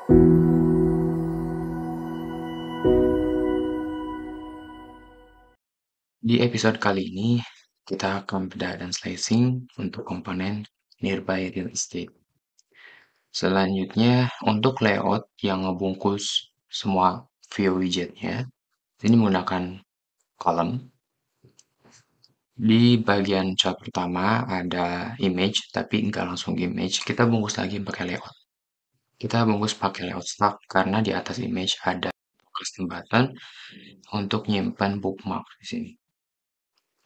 Di episode kali ini, kita akan bedah dan slicing untuk komponen nearby real estate. Selanjutnya, untuk layout yang ngebungkus semua view widgetnya, ini menggunakan column. Di bagian chart pertama ada image, tapi nggak langsung image. Kita bungkus lagi pakai layout. Kita bungkus pakai layout stock karena di atas image ada custom button untuk nyimpan bookmark di sini.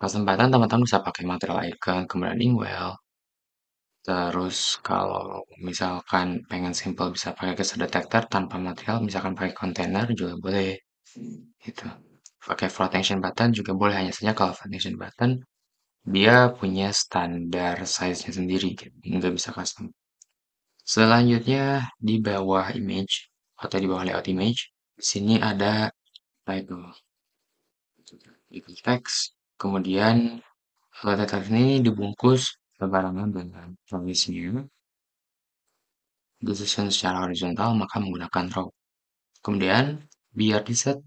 Kesempatan teman-teman bisa pakai material icon, kemudian inkwell. Terus kalau misalkan pengen simple bisa pakai gesture detector tanpa material, misalkan pakai kontainer juga boleh. Gitu. Pakai float action button juga boleh, hanya saja kalau float action button dia punya standar size-nya sendiri, gitu. Nggak bisa custom. Selanjutnya di bawah image atau di bawah layout image, di sini ada title, text, kemudian text ini dibungkus berbarengan dengan tulisnya. Disusun secara horizontal maka menggunakan row. Kemudian biar di set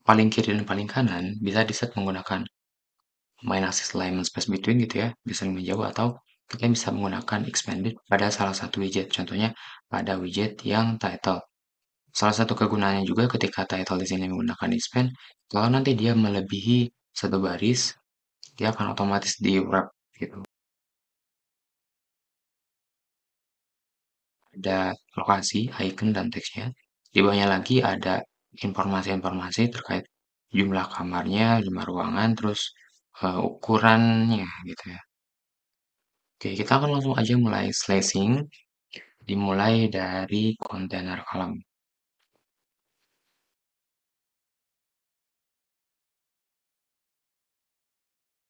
paling kiri dan paling kanan bisa di set menggunakan main axis alignment space between gitu ya, bisa menjauh, atau kita bisa menggunakan expanded pada salah satu widget. Contohnya pada widget yang title. Salah satu kegunaannya juga ketika title di sini menggunakan expand, kalau nanti dia melebihi satu baris, dia akan otomatis di wrap gitu. Ada lokasi, icon, dan teksnya. Di bawahnya lagi ada informasi-informasi terkait jumlah kamarnya, jumlah ruangan, terus ukurannya gitu ya. Oke, kita akan langsung aja mulai slicing, dimulai dari kontainer column.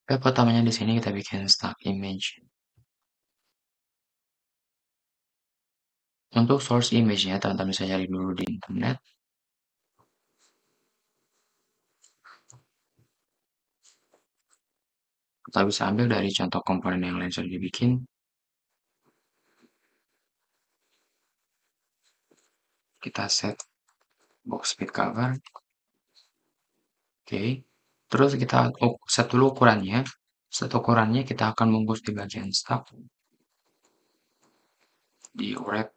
Step pertamanya di sini kita bikin stock image. Untuk source image-nya, teman-teman bisa cari dulu di internet. Kita bisa ambil dari contoh komponen yang lain sudah dibikin. Kita set box width cover. Oke. Terus kita set dulu ukurannya. Set ukurannya kita akan bungkus di bagian stock. Di wrap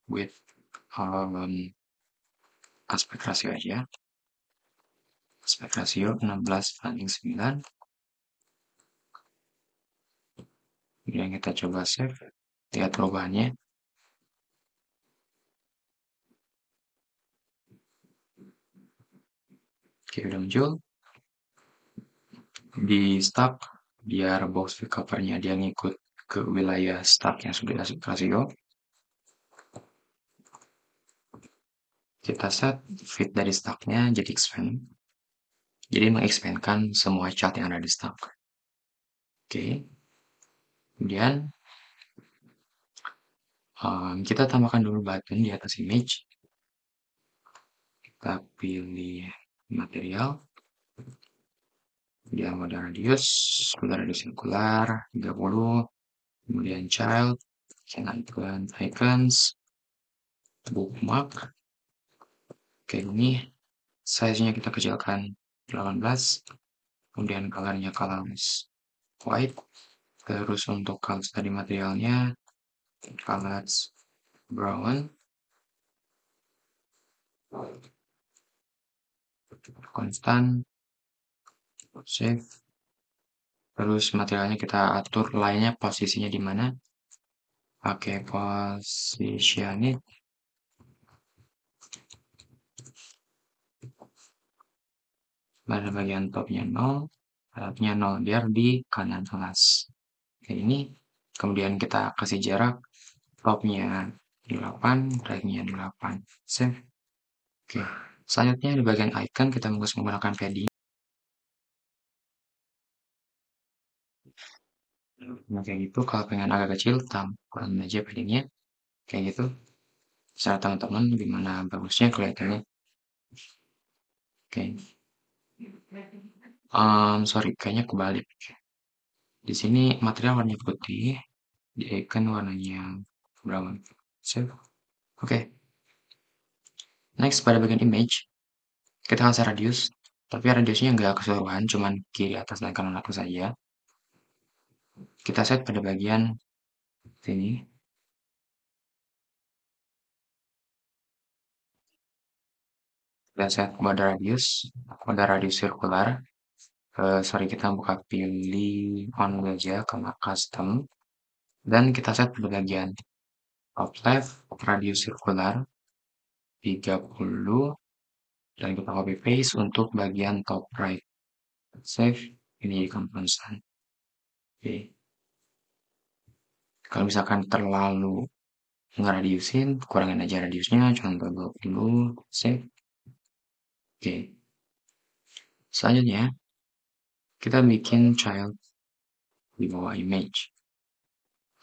with aspect ratio aja. Aspect ratio 16:9. Kemudian kita coba save. Lihat perubahannya. Oke, udah muncul. Di stock, biar box width covernya dia ngikut ke wilayah stock yang sudah aspect ratio. Kita set fit dari stocknya jadi expand. Jadi mengexpandkan semua chart yang ada di stock. Oke. Kemudian kita tambahkan dulu button di atas image. Kita pilih material. Kemudian mode radius circular 30. Kemudian child, icons, bookmark. Oke, ini size-nya kita kecilkan 18. Kemudian color-nya colors white. Terus untuk colors tadi materialnya colors brown. Konstan. Save. Terus materialnya kita atur lainnya posisinya di mana. Pakai positioning. Pada bagian topnya 0, atasnya 0 biar di kanan kelas. Oke, ini kemudian kita kasih jarak topnya 8, right-nya 8. Save. Oke, selanjutnya di bagian icon kita menggunakan padding. Nah, kayak gitu kalau pengen agak kecil, kurangin aja paddingnya. Kayak gitu. Secara teman-teman gimana bagusnya kelihatannya. Oke. Sorry, kayaknya kebalik. Di sini material warna putih, di icon warnanya brown. Save. Oke. Next, pada bagian image, kita kasih radius, tapi radiusnya nggak keseluruhan, cuman kiri atas dan kanan atas saja. Kita set pada bagian sini. Kita set border radius circular. Sorry, kita buka pilih on aja, kena custom. Dan kita set pada bagian top left, radius circular 30. Dan kita copy paste untuk bagian top right. Save, ini jadi constant. Oke. Kalau misalkan terlalu ngeradiusin, kurangin aja radiusnya, contoh 20, save. Oke. Selanjutnya, kita bikin child di bawah image.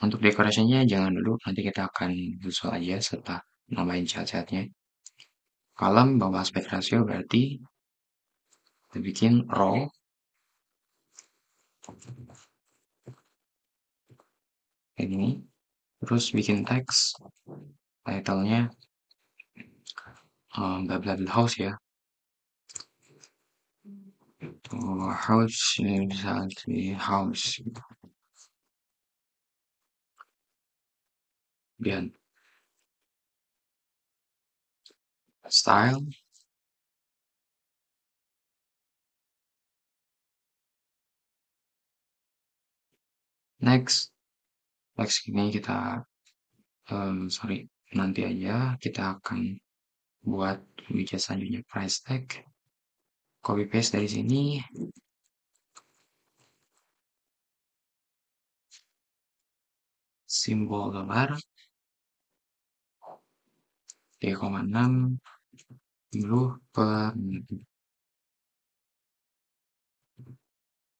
Untuk dekorasinya jangan dulu, nanti kita akan visual aja setelah nambahin chat-chatnya. Column bawah aspect ratio berarti kita bikin row. Kayak gini. Terus bikin teks. Title-nya bla bla bla house ya. House ini bisa di house. Kemudian style. Next ini kita sorry, nanti aja kita akan buat widget selanjutnya price tag. Copy paste dari sini. Simbol dolar 3,6 per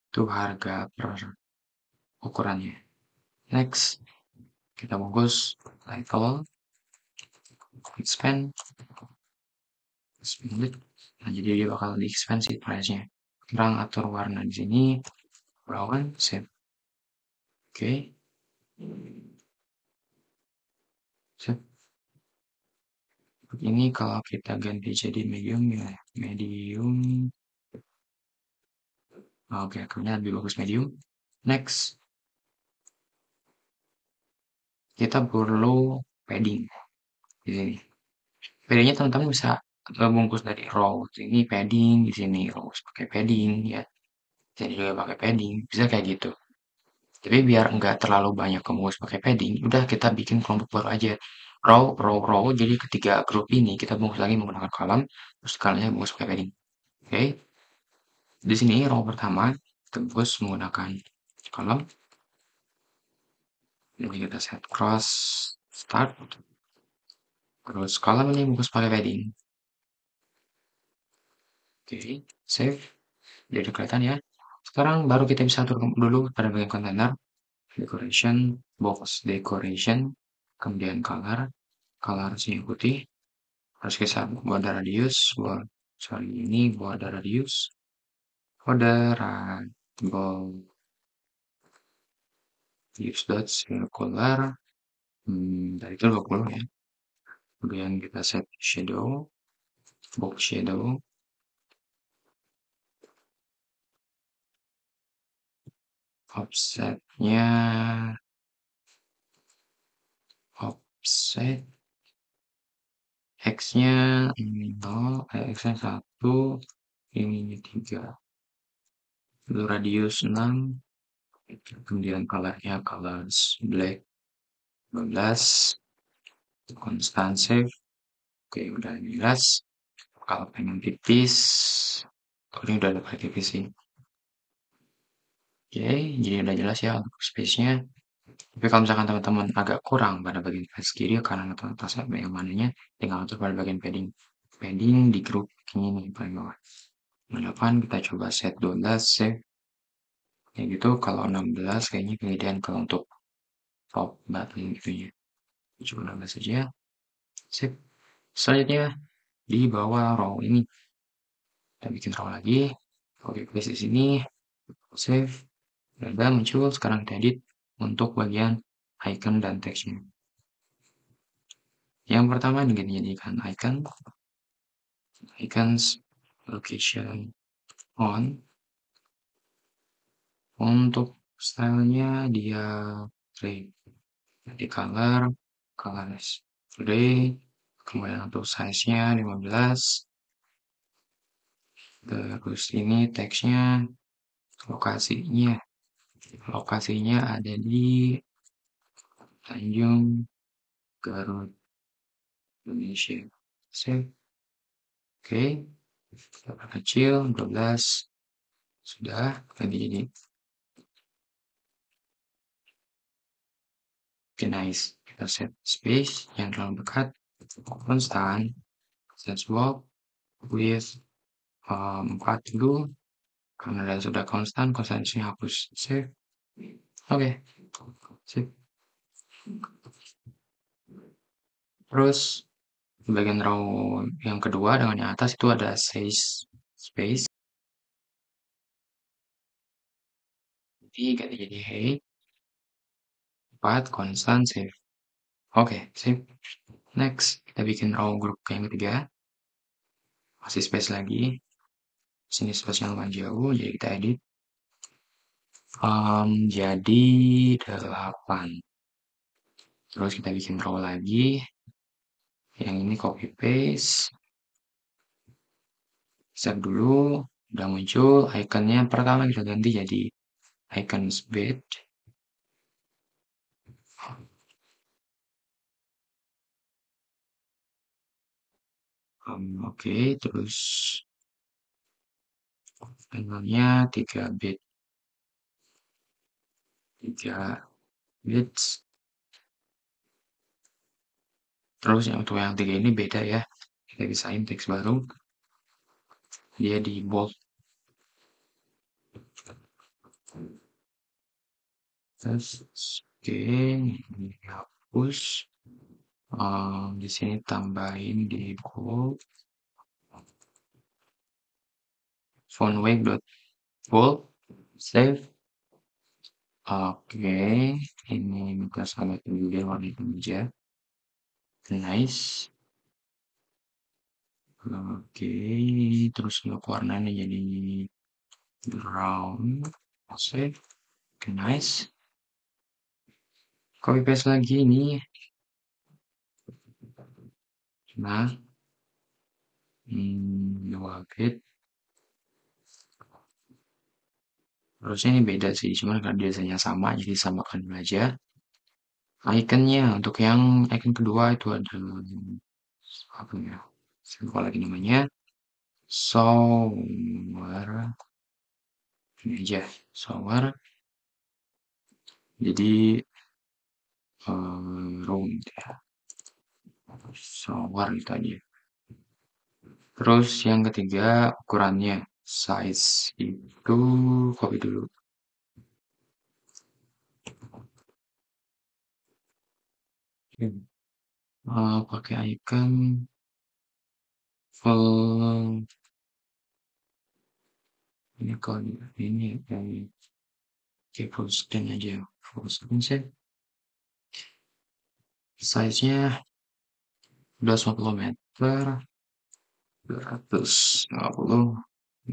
itu harga per ukurannya. Next, kita bungkus title, expand. Nah, jadi dia bakal di expand sih price-nya. Sekarang atur warna di sini, brown, save. Oke. Save. Ini kalau kita ganti jadi medium ya, medium. Oke, akhirnya lebih bagus medium. Next, kita perlu padding di sini. Paddingnya teman-teman bisa bungkus dari row. Ini padding, di sini row pakai padding ya. Jadi juga pakai padding, bisa kayak gitu. Tapi biar nggak terlalu banyak kebungkus pakai padding, udah kita bikin kelompok baru aja. Row, row, row. Jadi ketiga grup ini kita bungkus lagi menggunakan kolom, terus kaliannya bungkus pakai padding. Oke. Di sini row pertama kita bungkus menggunakan kolom. Ini kita set cross start. Terus kolom ini bungkus pakai padding. Oke, save. Jadi kelihatan ya. Sekarang baru kita bisa atur dulu pada bagian kontainer. Decoration, box decoration, kemudian color, color sini putih. Terus kita border radius, sorry ini border radius, border radius dot circular, dari itu 20 ya. Kemudian kita set shadow, box shadow, offsetnya offset X-nya ini 0, X-nya 1, ini 3. Lalu radius 6, kemudian colornya colors black 12, constant save. Oke, udah jelas. Kalau pengen tipis, ini udah ada pakai tipis sih. Oke, jadi udah jelas ya untuk space-nya. Tapi kalau misalkan teman-teman agak kurang pada bagian face kiri karena atas yang mananya, tinggal atur pada bagian padding. Padding di grup ini nih paling bawah. 8 kita coba set 12 save. Kayak gitu kalau 16 kayaknya kemudian kalau untuk top button gitu ya. Coba 16 saja. Sip. Selanjutnya di bawah row ini kita bikin row lagi. Oke, paste di sini. Save. Udah muncul. Sekarang kita edit untuk bagian icon dan teksnya. Yang pertama dijadikan icon. icons, location on. Untuk stylenya dia gray, di color, color is gray, kemudian untuk size-nya 15, terus ini teksnya, lokasinya, lokasinya ada di Tanjung Garut, Indonesia. Save, oke, kita kecil, 12, sudah, ganti jadi, oke nice, kita set space yang terlalu dekat, konstan, set block, width, 40, karena dan sudah konstan, konstansinya hapus, save, oke, sip. Terus di bagian row yang kedua dengan yang atas itu ada size space, jadi ganti jadi height, 4, konstan, save. Oke, sip. Next, kita bikin row group yang ketiga, masih space lagi, sini space-nya lumayan jauh, jadi kita edit. Jadi 8. Terus kita bikin row lagi, yang ini copy paste, save dulu, udah muncul iconnya. Pertama kita ganti jadi icon bed. Oke, terus tanggalnya 3 bit, 3 bits. Terus yang untuk yang 3 ini beda ya, kita bisain teks baru, dia di bold. Terus oke, ini hapus. Di sini tambahin di bold, font weight dot bold, save. Oke, ini kita sangat dulu warna itu aja. Nice. Oke, terus untuk warnanya jadi brown, save. Oke, nice. Copy paste lagi nih. Nah, 2 bit. Harusnya ini beda sih, cuman karena biasanya sama, jadi samakan dulu aja. Iconnya untuk yang icon kedua itu ada apa ya? Saya lupa lagi namanya. Shower. Ini aja, shower. Jadi room ya. Shower itu aja. Terus yang ketiga ukurannya, size itu copy dulu. Pakai icon full, ini kalau ini kayak full screen aja, full screen sih. Size-nya 250 meter, 250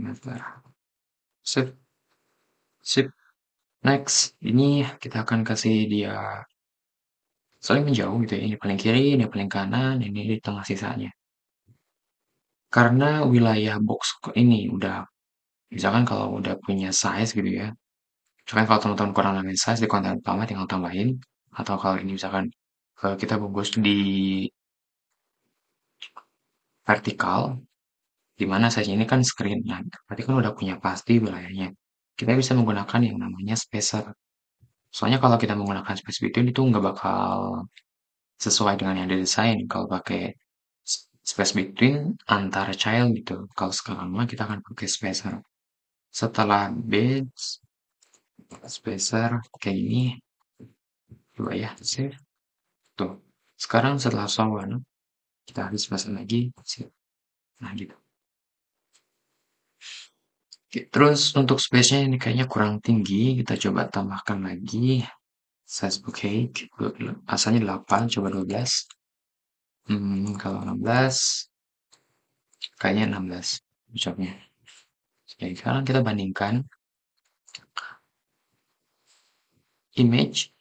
meter. Sip, sip. Next, ini kita akan kasih dia saling menjauh gitu ya. Ini paling kiri, ini paling kanan, ini di tengah sisanya. Karena wilayah box ini udah, misalkan kalau udah punya size gitu ya. Misalkan kalau teman-teman kurang nambahin size di konten utama tinggal tambahin. Atau kalau ini misalkan kita bungkus di vertikal, di mana size ini kan screen. Nah, berarti kan udah punya pasti wilayahnya. Kita bisa menggunakan yang namanya spacer. Soalnya kalau kita menggunakan space between itu nggak bakal sesuai dengan yang didesain. Kalau pakai space between antar child gitu. Kalau sekarang mah kita akan pakai spacer. Setelah base, spacer kayak ini, coba ya, save. Tuh. Sekarang setelah someone, kita harus spacer lagi, save. Nah gitu. Oke, terus untuk space-nya ini kayaknya kurang tinggi. Kita coba tambahkan lagi. Size bouquet, asalnya 8, coba 12. Kalau 16, kayaknya 16 cocoknya. Jadi sekarang kita bandingkan image,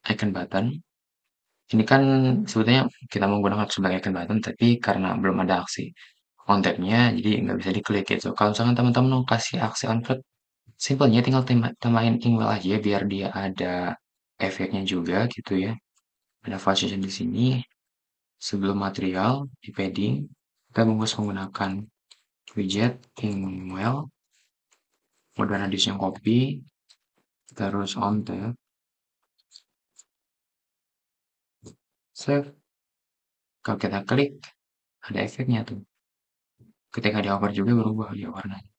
icon button. Ini kan sebetulnya kita menggunakan sebagai icon button, tapi karena belum ada aksi on tab-nya, jadi nggak bisa diklik gitu. Kalau misalkan teman-teman mau kasih aksi on tab, simpelnya tinggal tambahin email aja biar dia ada efeknya juga gitu ya. Ada fashion di sini. Sebelum material di padding, kita bungkus menggunakan widget email, mode radiusnya copy, terus on tab, save. Kalau kita klik, ada efeknya tuh. Ketika di hover juga berubah dia warnanya.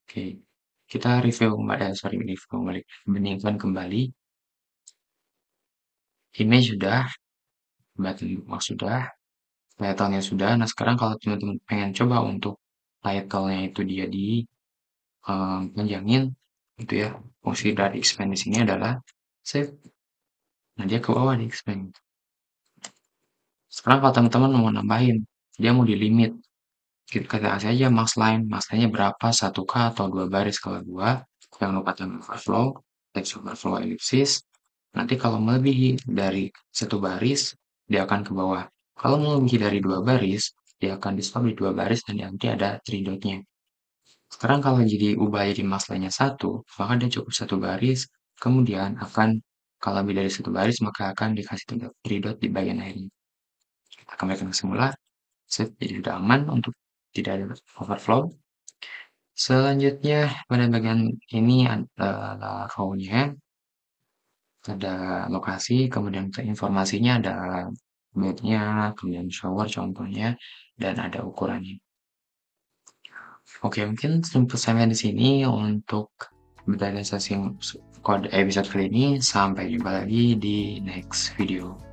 Oke, kita review kembali, review kembali, bandingkan kembali. Image sudah, button bookmark sudah, title-nya sudah. Nah sekarang kalau teman-teman pengen coba untuk title-nya itu dia di panjangin, gitu ya. Fungsi dari expand di sini adalah save. Nah dia ke bawah di expand. Sekarang kalau teman-teman mau nambahin, dia mau di limit. Kita kasih aja max line, max line-nya berapa, 1K atau 2 baris. Kalau 2, jangan lupa tambah overflow, text overflow ellipsis. Nanti kalau melebihi dari 1 baris, dia akan ke bawah. Kalau melebihi dari 2 baris, dia akan di stop di 2 baris dan nanti ada 3 dot-nya. Sekarang kalau jadi ubah jadi max line-nya 1, maka dia cukup 1 baris, kemudian akan kalau lebih dari 1 baris maka akan dikasih 3 dot di bagian akhirnya. Kita kembali ke semula, set jadi sudah aman untuk tidak ada overflow. Selanjutnya pada bagian ini adalah row-nya, ada lokasi, kemudian informasinya ada bed-nya, kemudian shower contohnya, dan ada ukurannya. Oke, mungkin sampai di sini untuk sesi kode episode kali ini. Sampai jumpa lagi di next video.